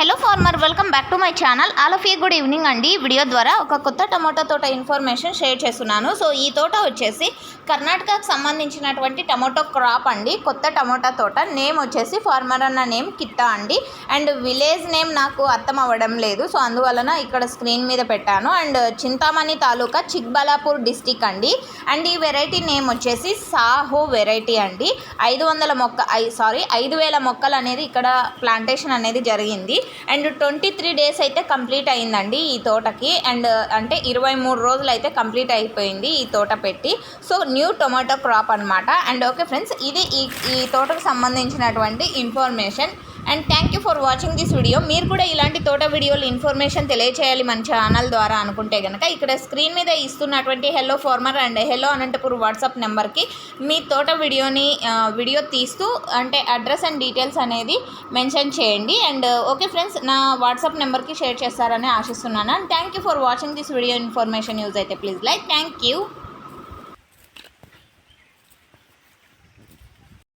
Hello farmer, welcome back to my channel. All of you good evening అండి. Video ద్వారా ఒక కొత్త tomato తోట ఇన్ఫర్మేషన్ షేర్ చేస్తున్నాను. సో ఈ తోట వచ్చేసి కర్ణాటకకు సంబంధించినటువంటి టమోటో క్రాప్ అండి. కొత్త టమోటా తోట. నేమ్ వచ్చేసి ఫార్మర్ అన్న నేమ్ కిట్టా అండి. అండ్ విలేజ్ నేమ్ నాకు అర్థం అవ్వడం లేదు, సో అందువలన ఇక్కడ స్క్రీన్ మీద పెట్టాను. And Chintamani taluka Chikballapur district అండి. అండ్ ఈ వెరైటీ నేమ్ వచ్చేసి సాహో వెరైటీ అండి. 5,000 మొక్కలు అనేది ఇక్కడ ప్లాంటేషన్ అనేది జరిగింది. అండ్ 23 డేస్ అయితే కంప్లీట్ అయిందండి ఈ తోటకి. అండ్ అంటే 23 రోజులు అయితే కంప్లీట్ అయిపోయింది ఈ తోట పెట్టి. సో న్యూ టొమాటో క్రాప్ అనమాట. అండ్ ఓకే ఫ్రెండ్స్, ఇది ఈ తోటకు సంబంధించినటువంటి information. And thank you for watching this video. మీరు కూడా ఇలాంటి తోట వీడియోలు ఇన్ఫర్మేషన్ తెలియచేయాలి మన ఛానల్ ద్వారా అనుకుంటే కనుక ఇక్కడ స్క్రీన్ మీద ఇస్తున్నటువంటి hello farmer and hello Anantapur WhatsApp నెంబర్కి మీ తోట వీడియో తీస్తూ అంటే అడ్రస్ అండ్ డీటెయిల్స్ అనేది మెన్షన్ చేయండి. అండ్ ఓకే ఫ్రెండ్స్, నా వాట్సాప్ నెంబర్కి షేర్ చేస్తారని ఆశిస్తున్నాను. And thank you for watching this video. Information use అయితే ప్లీజ్ లైక్. Thank you.